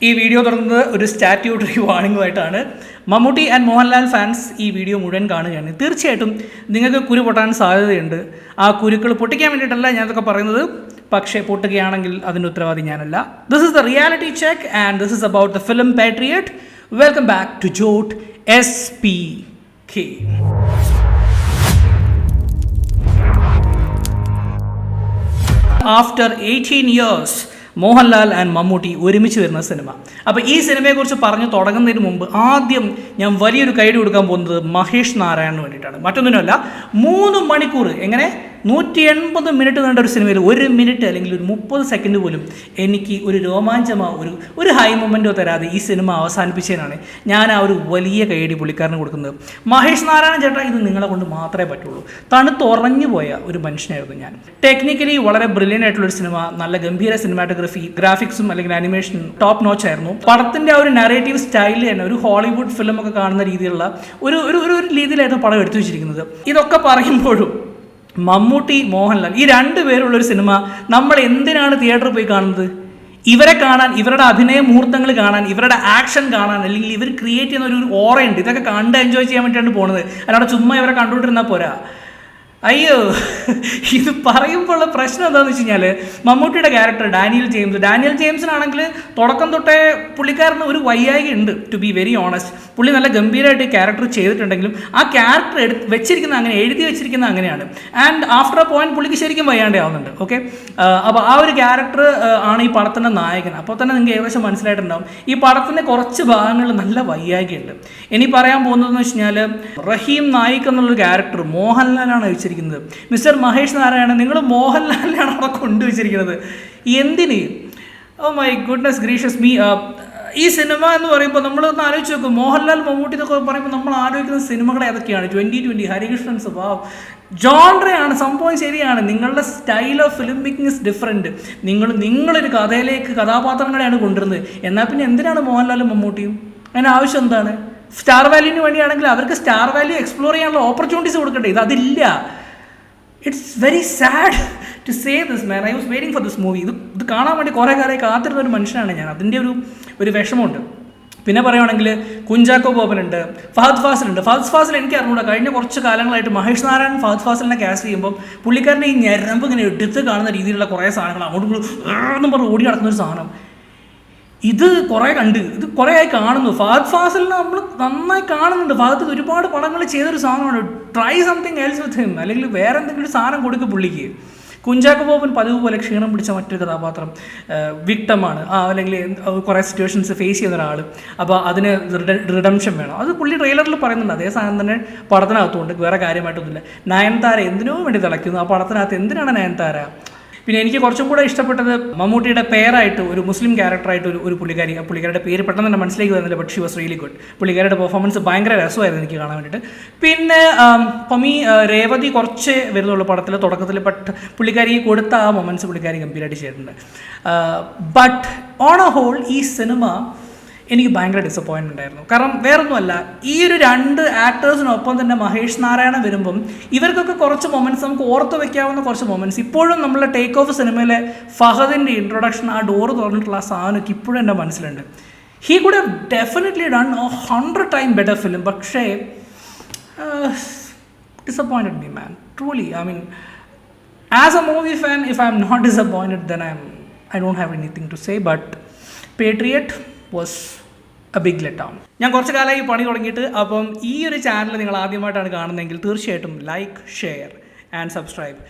ഈ വീഡിയോ തുടങ്ങുന്നത് ഒരു സ്റ്റാറ്റ്യൂട്ടറി വാർണിംഗുമായിട്ടാണ്. മമ്മൂട്ടി ആൻഡ് മോഹൻലാൽ ഫാൻസ് ഈ വീഡിയോ മുഴുവൻ കാണുകയാണ്. തീർച്ചയായിട്ടും നിങ്ങൾക്ക് കുരു പൊട്ടാൻ സാധ്യതയുണ്ട്. ആ കുരുക്കൾ പൊട്ടിക്കാൻ വേണ്ടിയിട്ടല്ല ഞാനതൊക്കെ പറയുന്നത്, പക്ഷേ പൊട്ടുകയാണെങ്കിൽ അതിൻ്റെ ഉത്തരവാദി ഞാനല്ല. This is the reality check and this is about the film Patriot. Welcome back to ജോട്ട് SPK. After 18 years, Mohanlal and Mammootty ഒരുമിച്ച് വരുന്ന സിനിമ. അപ്പോൾ ഈ സിനിമയെക്കുറിച്ച് പറഞ്ഞു തുടങ്ങുന്നതിന് മുമ്പ് ആദ്യം ഞാൻ വലിയൊരു കൈഡി കൊടുക്കാൻ പോകുന്നത് മഹേഷ് നാരായണന് വേണ്ടിയിട്ടാണ്. മറ്റൊന്നിനുമല്ല, 3 മണിക്കൂർ എങ്ങനെ 180 മിനിറ്റ് നീണ്ട ഒരു സിനിമയിൽ 1 മിനിറ്റ് അല്ലെങ്കിൽ ഒരു 30 സെക്കൻഡ് പോലും എനിക്ക് ഒരു രോമാഞ്ചമോ ഒരു ഹൈ മൊമെൻറ്റോ തരാതെ ഈ സിനിമ അവസാനിപ്പിച്ചതിനാണ് ഞാൻ ആ ഒരു വലിയ കൈയടി പുള്ളിക്കാരന് കൊടുക്കുന്നത്. മഹേഷ് നാരായണൻ ചേട്ടാ, ഇത് നിങ്ങളെ കൊണ്ട് മാത്രമേ പറ്റുള്ളൂ. തണുത്തുറഞ്ഞു പോയ ഒരു മനുഷ്യനായിരുന്നു ഞാൻ. ടെക്നിക്കലി വളരെ ബ്രില്യൻ്റ് ആയിട്ടുള്ളൊരു സിനിമ, നല്ല ഗംഭീര സിനിമാറ്റോഗ്രഫി, ഗ്രാഫിക്സും അല്ലെങ്കിൽ ആനിമേഷൻ ടോപ്പ് നോച്ച് ആയിരുന്നു. പടത്തിൻ്റെ ആ ഒരു നറേറ്റീവ് സ്റ്റൈലിൽ തന്നെ ഒരു ഹോളിവുഡ് ഫിലിം ഒക്കെ കാണുന്ന രീതിയിലുള്ള ഒരു രീതിയിലായിരുന്നു പടം എടുത്തു വെച്ചിരിക്കുന്നത്. ഇതൊക്കെ പറയുമ്പോഴും മമ്മൂട്ടി, മോഹൻലാൽ ഈ 2 പേരുള്ളൊരു സിനിമ നമ്മൾ എന്തിനാണ് തിയേറ്ററിൽ പോയി കാണുന്നത്? ഇവരെ കാണാൻ, ഇവരുടെ അഭിനയ മുഹൂർത്തങ്ങൾ കാണാൻ, ഇവരുടെ ആക്ഷൻ കാണാൻ, അല്ലെങ്കിൽ ഇവർ ക്രിയേറ്റ് ചെയ്യുന്ന ഒരു ഓറയുണ്ട്. ഇതൊക്കെ കണ്ട് എൻജോയ് ചെയ്യാൻ വേണ്ടിയിട്ടാണ് പോകുന്നത്. അല്ലാതെ ചുമ്മാ ഇവരെ കണ്ടുകൊണ്ടിരുന്നാൽ പോരാ. അയ്യോ, ഇത് പറയുമ്പോഴുള്ള പ്രശ്നം എന്താണെന്ന് വെച്ച് കഴിഞ്ഞാൽ, മമ്മൂട്ടിയുടെ ക്യാരക്ടർ ഡാനിയൽ ജെയിംസിനാണെങ്കിൽ തുടക്കം തൊട്ടേ പുള്ളിക്കാരന് ഒരു വയ്യായിക ഉണ്ട്. ടു ബി വെരി ഓണസ്റ്റ്, പുള്ളി നല്ല ഗംഭീരമായിട്ട് ഈ ക്യാരക്ടർ ചെയ്തിട്ടുണ്ടെങ്കിലും ആ ക്യാരക്ടർ വെച്ചിരിക്കുന്ന അങ്ങനെ, എഴുതി വെച്ചിരിക്കുന്നത് അങ്ങനെയാണ്. ആൻഡ് ആഫ്റ്റർ എ പോയിന്റ് പുള്ളിക്ക് ശരിക്കും വയ്യാണ്ടാവുന്നുണ്ട്. ഓക്കെ, അപ്പോൾ ആ ഒരു ക്യാരക്ടർ ആണ് ഈ പടത്തിൻ്റെ നായകൻ. അപ്പോൾ തന്നെ നിങ്ങൾക്ക് ഏകദേശം മനസ്സിലായിട്ടുണ്ടാവും ഈ പടത്തിൻ്റെ കുറച്ച് ഭാഗങ്ങളിൽ നല്ല വയ്യായികയുണ്ട്. ഇനി പറയാൻ പോകുന്നതെന്ന് വെച്ച് കഴിഞ്ഞാൽ, റഹീം നായിക് എന്നുള്ളൊരു ക്യാരക്ടർ മോഹൻലാലാണ് വെച്ചിരിക്കുന്നത്. മിസ്റ്റർ മഹേഷ് നാരായണൻ, നിങ്ങൾ മോഹൻലാലിനാണ് അവിടെ കൊണ്ടുവച്ചിരിക്കുന്നത്. എന്തിന്? Oh my goodness gracious me. ഈ സിനിമ എന്ന് പറയുമ്പോൾ നമ്മളൊന്ന് ആലോചിച്ച് നോക്കും. മോഹൻലാൽ, മമ്മൂട്ടി എന്നൊക്കെ പറയുമ്പോൾ നമ്മൾ ആലോചിക്കുന്ന സിനിമകൾ ഏതൊക്കെയാണ്? 2020, ഹരികൃഷ്ണൻ സ്വഭാവ്, ജോൺറയാണ് സംഭവം. ശരിയാണ്, നിങ്ങളുടെ style of film making is different. നിങ്ങളൊരു കഥയിലേക്ക് കഥാപാത്രങ്ങളെയാണ് കൊണ്ടുവരുന്നത്. എന്നാൽ പിന്നെ എന്തിനാണ് മോഹൻലാലും മമ്മൂട്ടിയും? അതിന് ആവശ്യം എന്താണ്? സ്റ്റാർ വാല്യൂവിന് വേണ്ടിയാണെങ്കിൽ അവർക്ക് സ്റ്റാർ വാല്യൂ എക്സ്പ്ലോർ ചെയ്യാനുള്ള ഓപ്പർച്യൂണിറ്റീസ് കൊടുക്കട്ടെ. അതില്ല. It's very sad to say this man. I was waiting for this movie. ഇത് കാണാൻ വേണ്ടി കുറേ കാലമായി കാത്തിരുന്ന ഒരു മനുഷ്യനാണ് ഞാൻ. അതിൻ്റെ ഒരു വിഷമമുണ്ട്. പിന്നെ പറയുകയാണെങ്കിൽ കുഞ്ചാക്കോ ബോബനുണ്ട്, ഫഹദ് ഫാസിലുണ്ട്. ഫഹദ് ഫാസിൽ എനിക്ക് അറിഞ്ഞൂടാ, കഴിഞ്ഞ കുറച്ച് കാലങ്ങളായിട്ട് മഹേഷ് നാരായണൻ ഫഹദ് ഫാസിലിനെ കാസ്റ്റ് ചെയ്യുമ്പോൾ പുള്ളിക്കാരൻ്റെ ഈ ഞരമ്പ് ഇങ്ങനെ എടുത്ത് കാണുന്ന രീതിയിലുള്ള കുറേ സാധനങ്ങൾ, അങ്ങോട്ടും പറഞ്ഞ് ഓടി നടക്കുന്നൊരു സാധനം. ഇത് കുറേ ആയി കാണുന്നു. ഫഹദ് ഫാസിലിനെ നമ്മൾ നന്നായി കാണുന്നുണ്ട്. ഫഹദ് ഒരുപാട് പടങ്ങൾ ചെയ്തൊരു സാധനമാണ്. Try something else with him, അല്ലെങ്കിൽ വേറെ എന്തെങ്കിലും ഒരു സാധനം കൊടുക്കുക പുള്ളിക്ക്. കുഞ്ചാക്കോ ബോബൻ പതിവ് പോലെ ക്ഷീണം പിടിച്ച മറ്റൊരു കഥാപാത്രം, വിക്ടമാണ്, അല്ലെങ്കിൽ കുറേ സിറ്റുവേഷൻസ് ഫേസ് ചെയ്യുന്ന ഒരാൾ. അപ്പോൾ അതിന് റിഡംഷൻ വേണം. അത് പുള്ളി ട്രെയിലറിൽ പറയുന്നുണ്ട്. അതേ സാധനം തന്നെ പടത്തിനകത്തുണ്ട്. വേറെ കാര്യമായിട്ടൊന്നുമില്ല. നയൻതാര എന്തിനോ വേണ്ടി തിളയ്ക്കുന്നു. ആ പടത്തിനകത്ത് എന്തിനാണ് നയൻതാര? പിന്നെ എനിക്ക് കുറച്ചും കൂടെ ഇഷ്ടപ്പെട്ടത് മമ്മൂട്ടിയുടെ പേരായിട്ട് ഒരു മുസ്ലിം ക്യാരക്ടറായിട്ട് ഒരു പുള്ളിക്കാരുടെ പേര് പെട്ടെന്ന് തന്നെ മനസ്സിലേക്ക് വരുന്നില്ല, but she was really good. പുള്ളിക്കാരുടെ പെർഫോമൻസ് ഭയങ്കര രസമായിരുന്നു എനിക്ക് കാണാൻ വേണ്ടിയിട്ട്. പിന്നെ രേവതി കുറച്ച് വരുന്നുള്ളൂ പടത്തിൽ തുടക്കത്തിൽ, ബട്ട് പുള്ളിക്കാരി കൊടുത്ത ആ മൊമെൻറ്റ്സ് പുള്ളിക്കാരി ഗംഭീരമായിട്ട് ചെയ്തിട്ടുണ്ട്. ബട്ട് ഓൺ എ ഹോൾ ഈ സിനിമ എനിക്ക് ഭയങ്കര ഡിസപ്പോയിൻമെൻ്റ് ആയിരുന്നു. കാരണം വേറൊന്നുമല്ല, ഈ ഒരു 2 ആക്ടേഴ്സിനൊപ്പം തന്നെ മഹേഷ് നാരായണൻ വരുമ്പം ഇവർക്കൊക്കെ കുറച്ച് മൊമെൻറ്റ്സ് നമുക്ക് ഓർത്ത് വയ്ക്കാവുന്ന കുറച്ച് മൊമെൻറ്റ്സ് ഇപ്പോഴും നമ്മളെ ടേക്ക് ഓഫ് സിനിമയിലെ ഫഹദിൻ്റെ ഇൻട്രൊഡക്ഷൻ, ആ ഡോറ് തുറന്നിട്ടുള്ള ആ സാധനമൊക്കെ ഇപ്പോഴും എൻ്റെ മനസ്സിലുണ്ട്. He could have definitely done 100 time better film. പക്ഷേ disappointed me man, truly. I mean, as a movie fan, if I am not disappointed then I don't have anything to say. But Patriot was a big let down. ഞാൻ കുറച്ച് കാലമായി പണി തുടങ്ങിയിട്ട്. അപ്പം ഈ ഒരു channel നിങ്ങൾ ആദ്യമായിട്ടാണ് കാണുന്നതെങ്കിൽ തീർച്ചയായിട്ടും ലൈക്ക്, ഷെയർ ആൻഡ് സബ്സ്ക്രൈബ്.